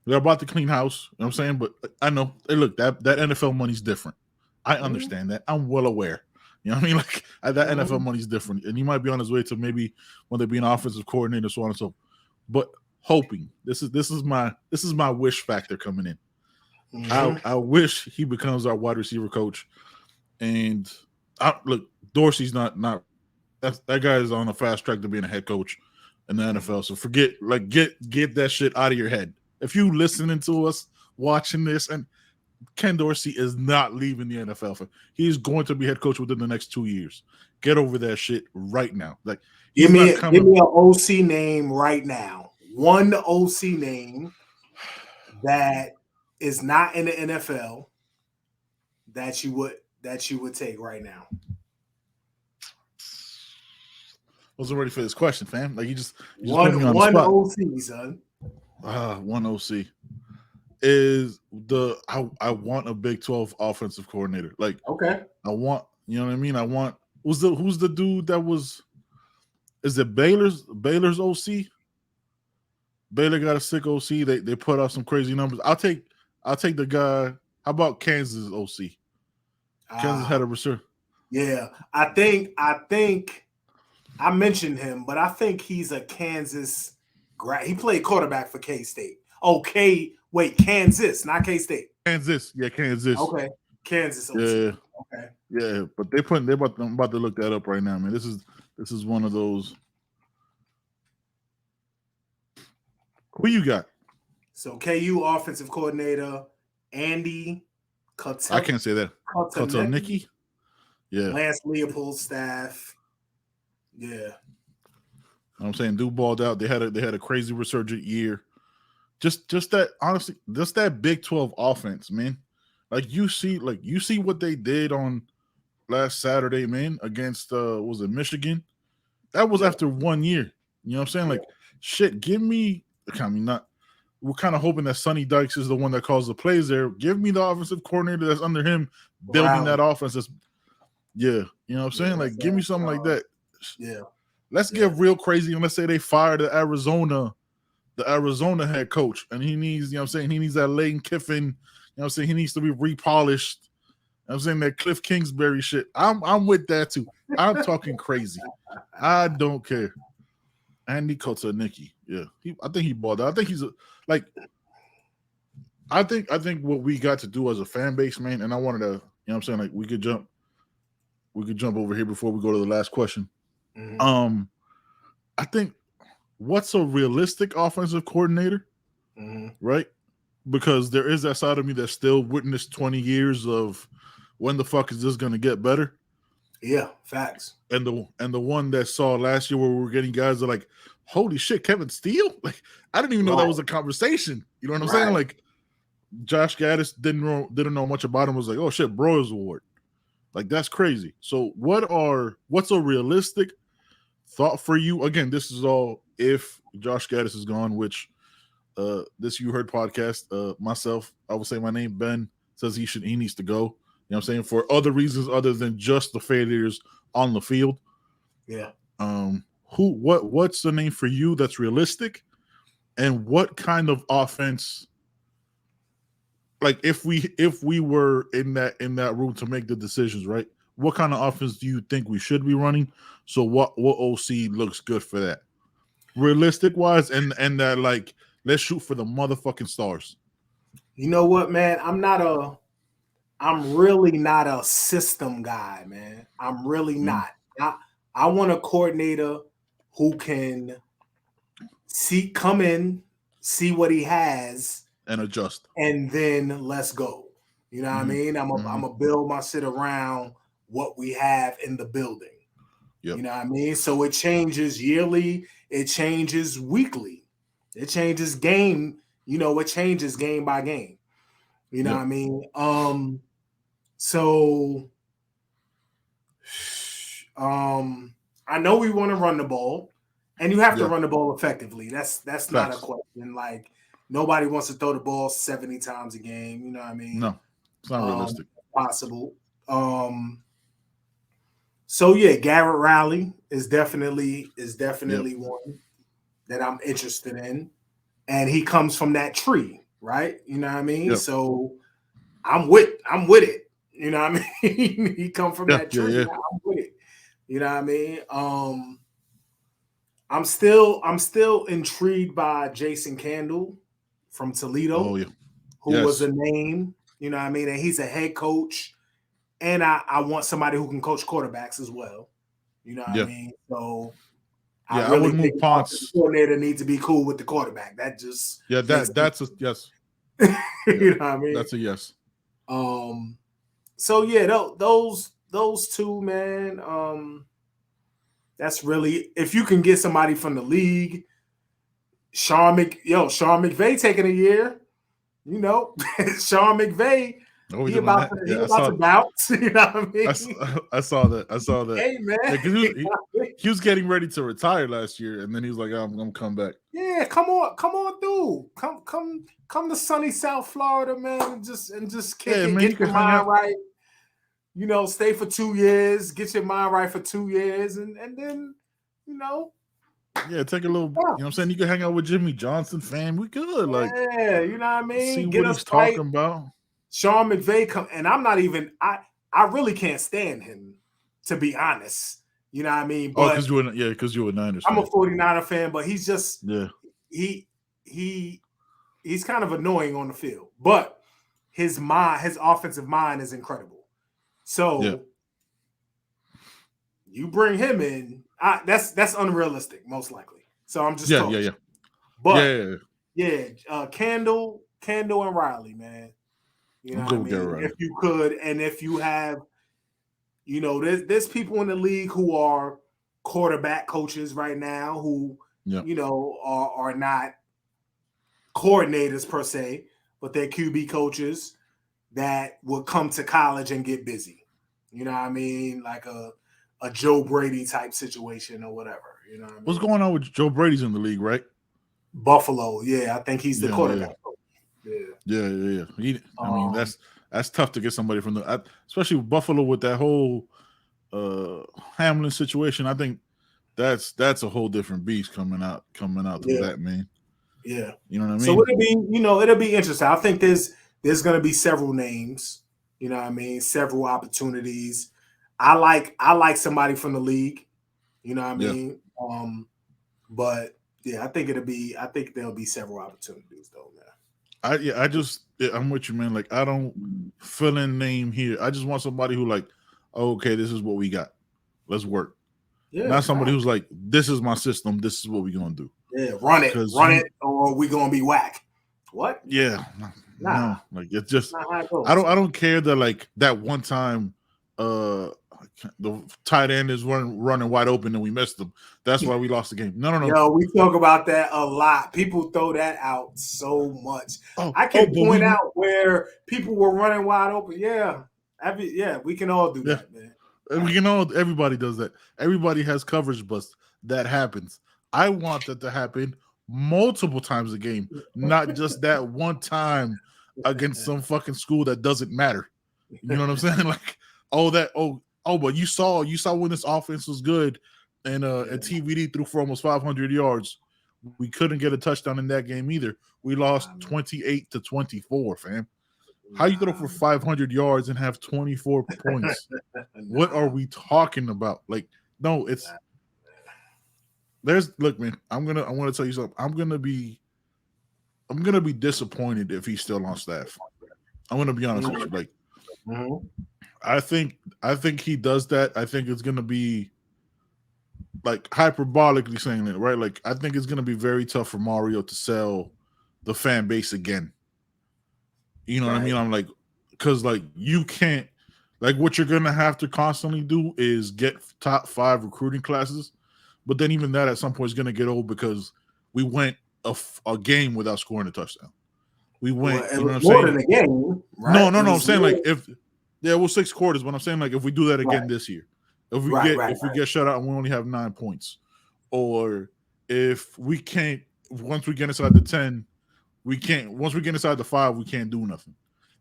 They're about to clean house. You know what I'm saying? But I know, hey, look, that NFL money's different. I understand that. I'm well aware. You know what I mean? Like that NFL money's different, and he might be on his way to maybe when they be an offensive coordinator, so on and so forth. But hoping this is my wish factor coming in. Mm-hmm. I wish he becomes our wide receiver coach, and look, Dorsey's not that guy is on a fast track to being a head coach in the NFL. So get that shit out of your head. If you listening to us watching this, and Ken Dorsey is not leaving the NFL. He's going to be head coach within the next 2 years. Get over that shit right now. Like, give me an OC name right now. One OC name that is not in the NFL that you would take right now. I wasn't ready for this question, fam. Like you just one OC, son. One OC. Is I want a Big 12 offensive coordinator. Like, okay, I want, you know what I mean? I want who's the dude that was, is it Baylor's OC? Baylor got a sick OC. They put out some crazy numbers. I'll take the guy. How about Kansas OC? Kansas had a receiver. Yeah, I think I mentioned him, but I think he's a Kansas grad. He played quarterback for K-State. Okay. Wait, Kansas, not K-State. Kansas, yeah, Kansas. Okay, Kansas. Yeah, okay, yeah, but I'm about to look that up right now, man. This is one of those. Who you got? So KU offensive coordinator Andy Kotelnicki. I can't say that. Kotelnicki. Yeah. Lance Leopold's staff. Yeah. I'm saying dude balled out. They had a crazy resurgent year. Just that, honestly, just that Big 12 offense, man. Like you see what they did on last Saturday, man, against was it Michigan? That was after 1 year. You know what I'm saying? Like, shit, give me, I mean, not, we're kind of hoping that Sonny Dykes is the one that calls the plays there. Give me the offensive coordinator that's under him building that offense. You know what I'm saying? Like, give me something like that. Yeah. Let's get real crazy and let's say they fire the Arizona head coach, and he needs, you know what I'm saying, he needs that Lane Kiffin, you know what I'm saying, he needs to be repolished. You know what I'm saying, that Cliff Kingsbury shit. I'm with that too. I'm talking crazy. I don't care. Andy Kotelnicki. Yeah. I think he balled out. I think he's I think what we got to do as a fan base, man, and I wanted to, you know what I'm saying, like we could jump over here before we go to the last question. Mm-hmm. I think what's a realistic offensive coordinator, right? Because there is that side of me that still witnessed 20 years of when the fuck is this going to get better? Yeah, facts. And the one that saw last year where we were getting guys that like holy shit, Kevin Steele? Like, I didn't even know that was a conversation. You know what I'm saying? Like, Josh Gaddis didn't know much about him. Was like, oh shit, Broyles Award. Like, that's crazy. So what's a realistic thought for you? Again, this is all if Josh Gaddis is gone, which this You Heard podcast, myself, I will say my name, Ben, says he needs to go. You know what I'm saying? For other reasons other than just the failures on the field. Yeah. What's the name for you that's realistic? And what kind of offense, like if we were in that room to make the decisions, right? What kind of offense do you think we should be running? So what OC looks good for that? Realistic wise, and that, like, let's shoot for the motherfucking stars. You know what, man? I'm really not a system guy, man. I'm really not. I want a coordinator who can come in, see what he has, and adjust, and then let's go. You know what I mean? I'm a build my shit around what we have in the building. Yep. You know what I mean? So it changes yearly, it changes weekly, it changes game. You know, it changes game by game. You know what I mean? So I know we want to run the ball, and you have to run the ball effectively. That's not a question. Like, nobody wants to throw the ball 70 times a game. You know what I mean? No, it's not realistic. Possible. So yeah, Garrett Riley is definitely one that I'm interested in, and he comes from that tree, right? You know what I mean? Yep. So I'm with it. You know what I mean? He come from that tree. Yeah. I'm with it. You know what I mean? I'm still intrigued by Jason Candle from Toledo, who was a name. You know what I mean? And he's a head coach. And I want somebody who can coach quarterbacks as well. You know what I mean? So I really would move Ponce. The coordinator needs to be cool with the quarterback. That just that's a yes. You know what I mean? That's a yes. So yeah, those two, man. That's really, if you can get somebody from the league. Sean McVay taking a year. You know, Sean McVay. He about to bounce. You know what I mean? I saw that. Hey, man. He was getting ready to retire last year, and then he was like, I'm gonna come back. Yeah, come on, dude. Come to sunny South Florida, man, and just kick it, get your mind right. You know, stay for 2 years, get your mind right for 2 years, and then, you know. Yeah, take a little, you know what I'm saying? You can hang out with Jimmy Johnson, fam. We good. Like, yeah, you know what I mean? See what he's talking about. Sean McVay and I'm not even I really can't stand him, to be honest. You know what I mean? But because you're a Niners I'm fan. a 49er fan, but he's just he's kind of annoying on the field. But his offensive mind is incredible. So you bring him in, that's unrealistic, most likely. So I'm just talking. But Candle and Riley, man. You know what I mean? If you could, and if you have, you know, there's people in the league who are quarterback coaches right now who, you know, are not coordinators per se, but they're QB coaches that will come to college and get busy. You know what I mean? Like a Joe Brady type situation or whatever. You know what I mean? What's going on with Joe Brady's in the league, right? Buffalo, I think he's the quarterback coach. Yeah. I mean, that's tough to get somebody from especially Buffalo with that whole Hamlin situation. I think that's a whole different beast coming out to that, man. Yeah, you know what I mean. So it'll be interesting. I think there's going to be several names. You know what I mean, several opportunities. I like somebody from the league. You know what I mean. But yeah, I think there'll be several opportunities though, man. I'm with you, man. Like, I don't fill in name here. I just want somebody who like, okay, this is what we got. Let's work. Yeah, not somebody who's like, this is my system. This is what we're gonna do. Yeah, run it, or we gonna be whack. What? Yeah, no. Like, it's just I don't care that like that one time. I The tight end is running wide open and we missed him. That's why we lost the game. No. Yo, we talk about that a lot. People throw that out so much. Oh, I can but point out where people were running wide open. Yeah. We can all do that, man. We can all. Everybody does that. Everybody has coverage busts. That happens. I want that to happen multiple times a game, not just that one time against some fucking school that doesn't matter. You know what I'm saying? Like, but you saw when this offense was good and TVD threw for almost 500 yards. We couldn't get a touchdown in that game either. We lost 28-24, fam. How you throw for 500 yards and have 24 points? What are we talking about? Like, no, look, man, I want to tell you something. I'm gonna be disappointed if he's still on staff. I'm gonna be honest with you. Like, I think he does that. I think it's gonna be like hyperbolically saying it, right? Like, I think it's gonna be very tough for Mario to sell the fan base again. You know what I mean? I'm like, because like you can't, like what you're gonna have to constantly do is get top 5 recruiting classes, but then even that at some point is gonna get old because we went a game without scoring a touchdown. We went, you know what I'm saying? More than a game, right? No. I'm saying like it was 6 quarters, but I'm saying like if we do that again this year, if we get shut out and we only have 9 points, or if we can't once we get inside the 10. Once we get inside the 5, we can't do nothing.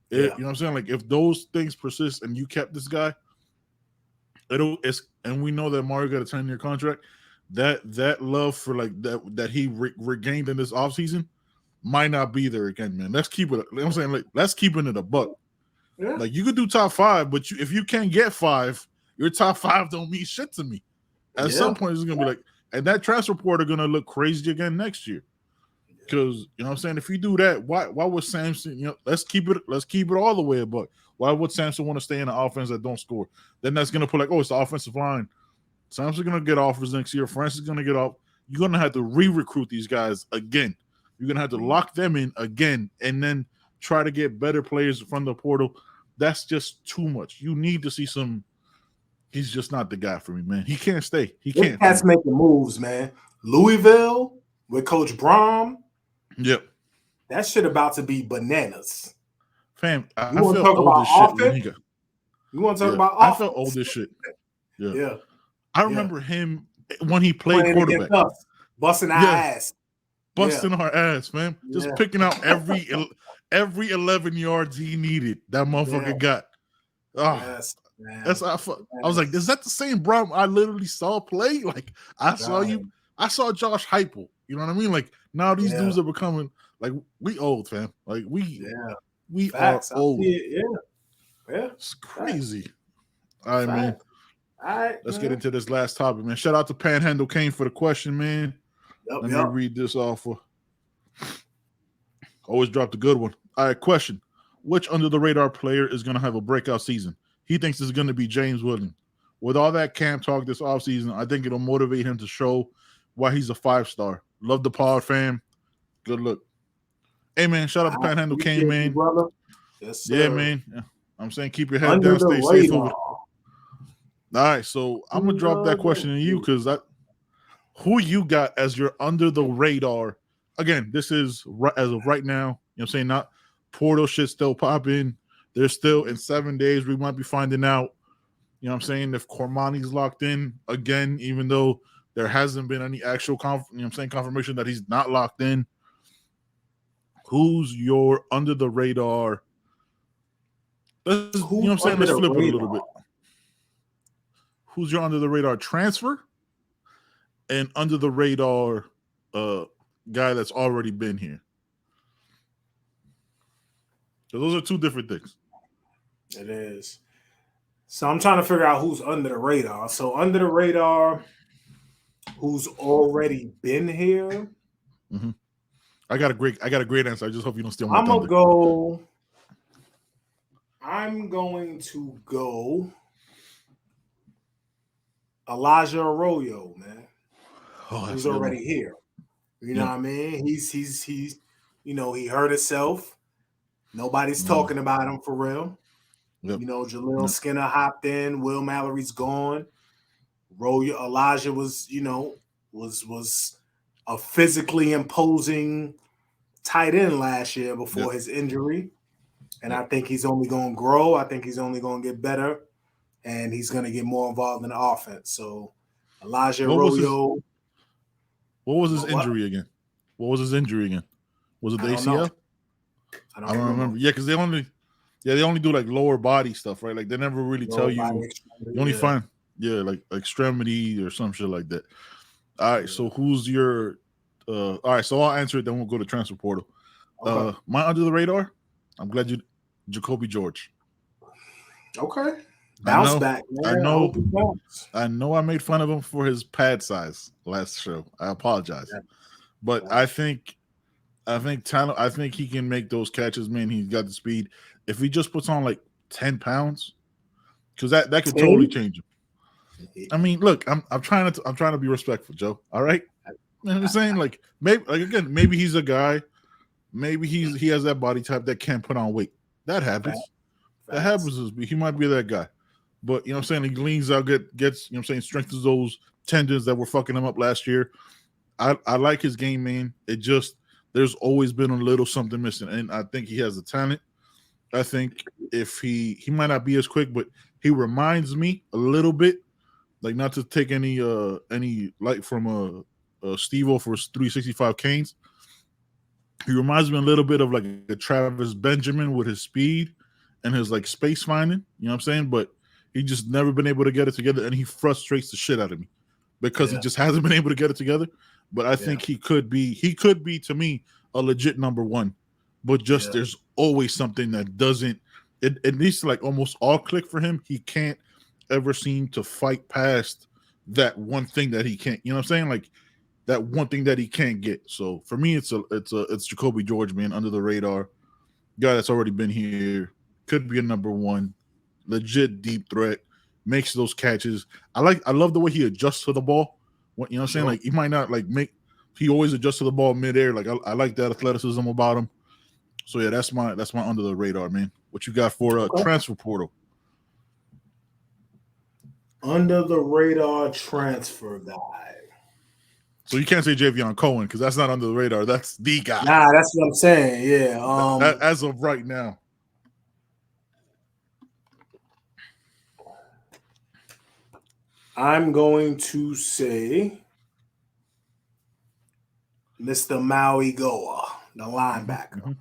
You know what I'm saying? Like, if those things persist and you kept this guy, and we know that Mario got a 10-year contract, that love for like that he regained in this offseason might not be there again, man. Let's keep it. You know what I'm saying? Like, let's keep it a buck. Yeah. Like, you could do top 5, but if you can't get 5, your top 5 don't mean shit to me. At some point, it's gonna be like, and that transfer report are gonna look crazy again next year. Because you know what I'm saying, if you do that, why would Samson, let's keep it all the way a buck. Why would Samson want to stay in an offense that don't score? Then that's gonna put like, it's the offensive line. Samson's gonna get offers next year. Francis is gonna get off. You're gonna have to re-recruit these guys again. You're gonna have to lock them in again and then try to get better players from the portal. That's just too much. You need to see some. He's just not the guy for me, man. He can't stay. He can't. That's making moves, man. Louisville with Coach Brom. Yep. That shit about to be bananas. Fam, I felt old as shit when he got. You want to talk about offense? I felt old as shit. Yeah. I remember him when he played quarterback. Busting our ass. Busting our ass, man. Just picking out every 11 yards he needed. That motherfucker got. Oh, that's I was like, is that the same Brom I literally saw play? Like, I saw Josh Heupel. You know what I mean? Like, now these dudes are becoming like, we old, fam. Like, we are old. It's crazy. All right, man. All right, let's get into this last topic, man. Shout out to Panhandle Kane for the question, man. Let me read this off. Always dropped a good one. All right, question. Which under-the-radar player is going to have a breakout season? He thinks it's going to be James Williams. With all that camp talk this offseason, I think it'll motivate him to show why he's a 5-star. Love the pod, fam. Good luck. Hey, man, shout out to Panhandle Kane, man. Brother. Yes, sir. Yeah, man. I'm saying keep your head down, stay safe over. All right, so I'm going to drop that question to you because who you got as your under the radar? Again, this is as of right now. You know what I'm saying? Not portal shit still popping. There's still in 7 days we might be finding out. You know what I'm saying? If Cormani's locked in again, even though there hasn't been any actual confirmation that he's not locked in. Who's your under the radar? Let's flip it a little bit. Who's your under the radar transfer and under the radar guy that's already been here? So those are two different things. It is. So I'm trying to figure out who's under the radar. So under the radar, who's already been here? Mm-hmm. I got a great answer. I just hope you don't steal my thunder. I'm going to go Elijah Arroyo, man. Who's already here. You know what I mean? He's he hurt himself. Nobody's talking about him for real. Yep. You know, Jaleel Skinner hopped in. Will Mallory's gone. Elijah was, was a physically imposing tight end last year before his injury. And I think he's only going to grow. I think he's only going to get better. And he's going to get more involved in the offense. So Elijah Arroyo. What was his injury again? What was his injury again? Was it the ACL? I don't remember. Yeah, because they only do like lower body stuff, right? Like they never really tell you. You only find like extremity or some shit like that. All right, so who's your? All right, so I'll answer it. Then we'll go to transfer portal. Okay. My under the radar. I'm glad Jacoby George. Okay. Bounce back, man. I know I made fun of him for his pad size last show. I apologize. But I think talent, I think he can make those catches, man. He's got the speed. If he just puts on like 10 pounds, because that could totally change him. I mean, look, I'm trying to be respectful, Joe. All right. You know what I'm saying? Like maybe he's a guy, maybe he has that body type that can't put on weight. That happens. That happens. He might be that guy. But you know what I'm saying? He leans out, gets, you know what I'm saying, strengthens those tendons that were fucking him up last year. I like his game, man. It just, there's always been a little something missing. And I think he has the talent. I think if he might not be as quick, but he reminds me a little bit, like not to take any light from Steve-O for 365 Canes. He reminds me a little bit of like a Travis Benjamin with his speed and his like space finding, you know what I'm saying? But he just never been able to get it together, and he frustrates the shit out of me because he just hasn't been able to get it together. But I think he could be to me a legit number one. But just there's always something that doesn't. It needs to like almost all click for him. He can't ever seem to fight past that one thing that he can't. You know what I'm saying? Like that one thing that he can't get. So for me, it's Jacoby George, man, under the radar guy that's already been here. Could be a number one. Legit deep threat, makes those catches. I love the way he adjusts to the ball. You know what I'm saying? Like he might not like he always adjusts to the ball midair. Like I like that athleticism about him. So yeah, that's my under the radar, man. What you got for transfer portal? Under the radar transfer guy. So you can't say Javion Cohen because that's not under the radar. That's the guy. Nah, that's what I'm saying. Yeah. As of right now. I'm going to say Mr. Maui Goa, the linebacker. Mm-hmm.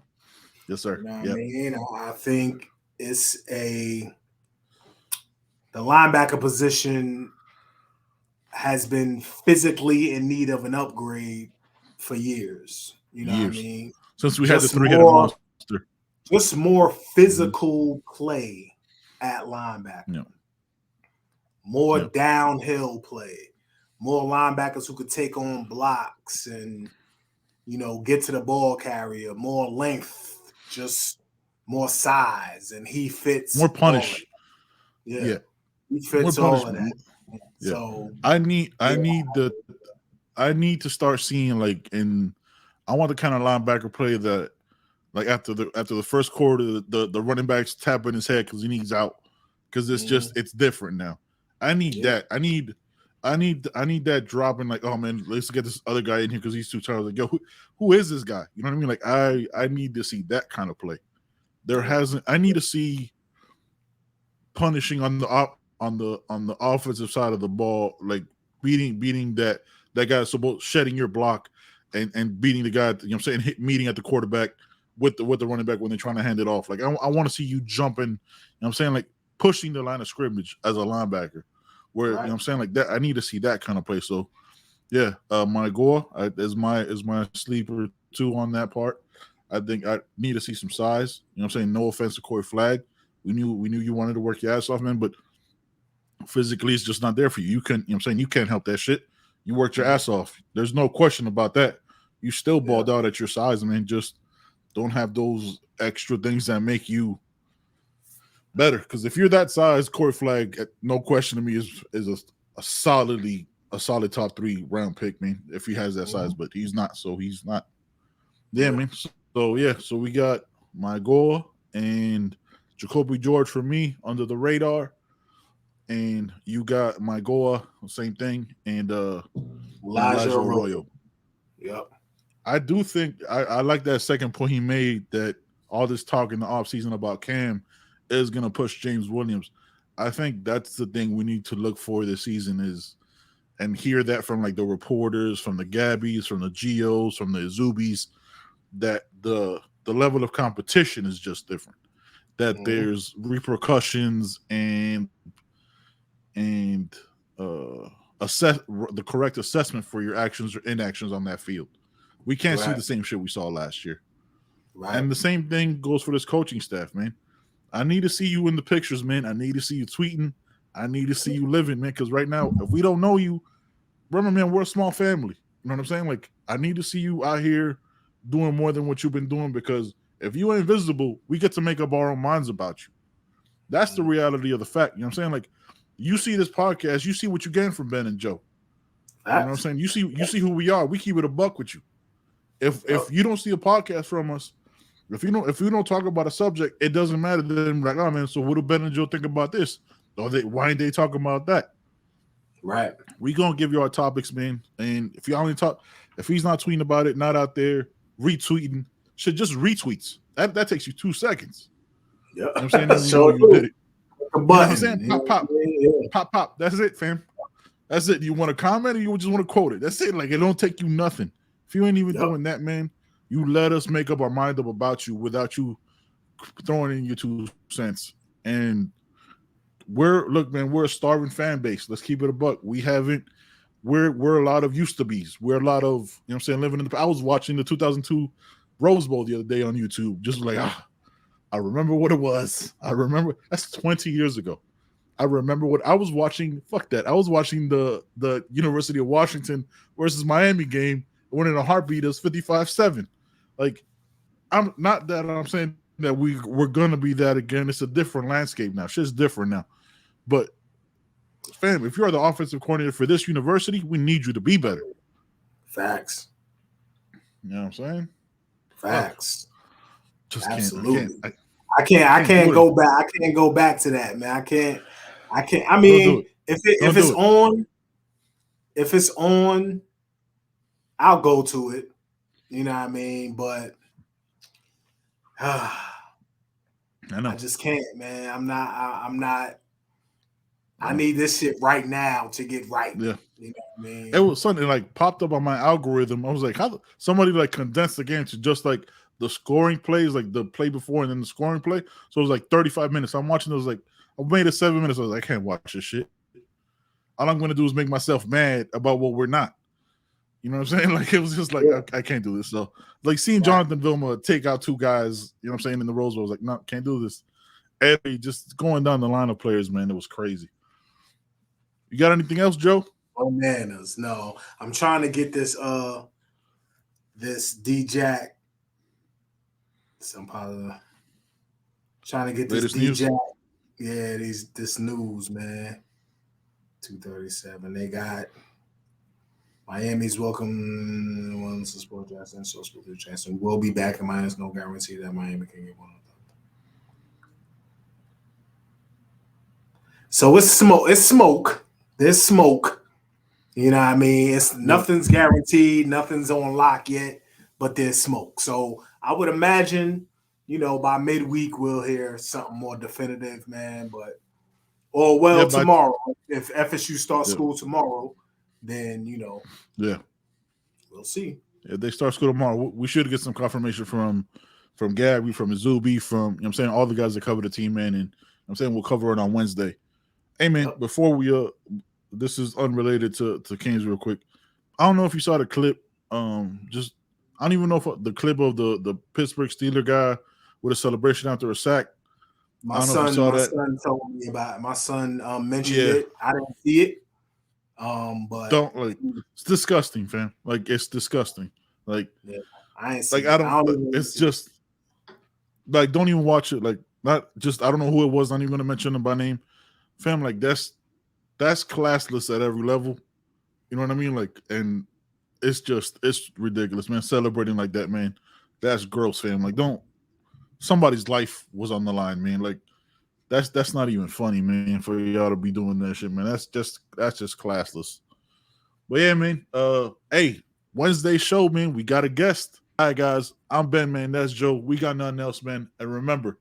Yes, sir. You know what I mean? I think it's the linebacker position has been physically in need of an upgrade for years. You know what I mean? Since we had the three-headed monster. Just more physical play at linebacker. Yeah. More downhill play, more linebackers who could take on blocks and, get to the ball carrier, more length, just more size, and he fits. More punish. Yeah. He fits all of that. Yeah. So I need to start seeing I want the kind of linebacker play that like after the first quarter the running back's tapping his head because he needs out because it's just it's different now. I need that. I need that dropping like, oh man, let's get this other guy in here because he's too tired. Like, yo, who is this guy? You know what I mean? Like I need to see that kind of play. I need to see punishing on the offensive side of the ball, like beating that guy, so both shedding your block and beating the guy, you know what I'm saying, meeting at the quarterback with the running back when they're trying to hand it off. Like I want to see you jumping, you know what I'm saying, like pushing the line of scrimmage as a linebacker. Where you know what I'm saying, like that, I need to see that kind of play. So yeah, my Goa is my sleeper too on that part. I think I need to see some size. You know what I'm saying? No offense to Corey Flagg. We knew you wanted to work your ass off, man, but physically it's just not there for you. You can, you know what I'm saying, you can't help that shit. You worked your ass off. There's no question about that. You still balled out at your size, man. Just don't have those extra things that make you better. Because if you're that size, Corey Flagg, no question to me, is a solid top 3 round pick, man. If he has that size, but he's not, so he's not. Yeah, man. So we got Magoa and Jacoby George for me under the radar, and you got Goa, same thing, and Elijah Elijah Arroyo. Arroyo. Yep. I do think I like that second point he made, that all this talk in the offseason about Cam is going to push James Williams. I think that's the thing we need to look for this season is, and hear that from like the reporters, from the Gabbies, from the Geos, from the Azubis, that the level of competition is just different. That there's repercussions and assess the correct assessment for your actions or inactions on that field. We can't see the same shit we saw last year. Right. And the same thing goes for this coaching staff, man. I need to see you in the pictures, man. I need to see you tweeting. I need to see you living, man. Because right now, if we don't know you, remember, man, we're a small family. You know what I'm saying? Like, I need to see you out here doing more than what you've been doing, because if you ain't visible, we get to make up our own minds about you. That's the reality of the fact. You know what I'm saying? Like, you see this podcast, you see what you gain from Ben and Joe. You know what I'm saying? You see who we are. We keep it a buck with you. If you don't see a podcast from us, if we don't talk about a subject, it doesn't matter. Then like, oh man, so what do Ben and Joe think about this? Or why ain't they talking about that? Right. We gonna give you our topics, man. And if he's not tweeting about it, not out there retweeting, should just retweets. That takes you 2 seconds. Yeah. You know what I'm saying? Then we know you did it. You know what I'm saying? Pop, pop. That's it, fam. That's it. You want to comment or you just want to quote it? That's it. Like, it don't take you nothing. If you ain't even doing that, man, you let us make up our mind up about you without you throwing in your 2 cents. And we're a starving fan base. Let's keep it a buck. We're a lot of used to be's. We're a lot of, you know what I'm saying, living in I was watching the 2002 Rose Bowl the other day on YouTube, just like, I remember what it was. I remember that's 20 years ago. I remember what I was watching. Fuck that. I was watching the University of Washington versus Miami game. Went in a heartbeat. It was 55-7. Like, I'm saying that we're gonna be that again. It's a different landscape now. Shit's different now. But fam, if you're the offensive coordinator for this university, we need you to be better. Facts. You know what I'm saying? Facts. Just Absolutely. I can't go back. I can't go back to that, man. I can't. I mean, if it's on, I'll go to it. You know what I mean? But I know. I just can't, man. I'm not. I need this shit right now to get right. Yeah. You know what I mean? It was something like popped up on my algorithm. I was like, how somebody like condensed the game to just like the scoring plays, like the play before and then the scoring play. So it was like 35 minutes. I'm watching those, like, I made it 7 minutes. I was like, I can't watch this shit. All I'm going to do is make myself mad about what we're not. You know what I'm saying? Like, it was just like, I can't do this. So, like, seeing Jonathan Vilma take out 2 guys, you know what I'm saying, in the Rose Bowl, I was like, no, can't do this. Eddie just going down the line of players, man, it was crazy. You got anything else, Joe? Bananas. No. I'm trying to get this D-Jack. Trying to get this D-Jack. Yeah, this news, man. 237. They got Miami's welcome ones to Sport Jackson. So Sport Jackson will be back in Miami. There's no guarantee that Miami can get one of them. So it's smoke. It's smoke. There's smoke. You know what I mean? Nothing's guaranteed. Nothing's on lock yet, but there's smoke. So I would imagine, by midweek we'll hear something more definitive, man. Tomorrow. If FSU starts school tomorrow, then we'll see. If they start school tomorrow, we should get some confirmation from Gabby, from Azubi, from I'm saying all the guys that cover the team, man. And I'm saying we'll cover it on Wednesday. Hey man, before we this is unrelated to Kings real quick. I don't know if you saw the clip. I don't even know if the clip of the Pittsburgh Steeler guy with a celebration after a sack. My son told me about it. My son mentioned it. I didn't see it. But it's disgusting, fam. Like, it's disgusting. Like, I ain't like, it's just like, don't even watch it. Like, not just, I don't know who it was. I'm not even gonna mention them by name. Fam, like, that's classless at every level. You know what I mean? Like, and it's ridiculous, man. Celebrating like that, man. That's gross, fam. Like, somebody's life was on the line, man. Like, That's not even funny, man, for y'all to be doing that shit, man. That's just classless. But yeah, man. Hey, Wednesday show, man. We got a guest. All right, guys. I'm Ben, man. That's Joe. We got nothing else, man. And remember,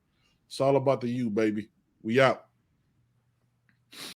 it's all about the you, baby. We out.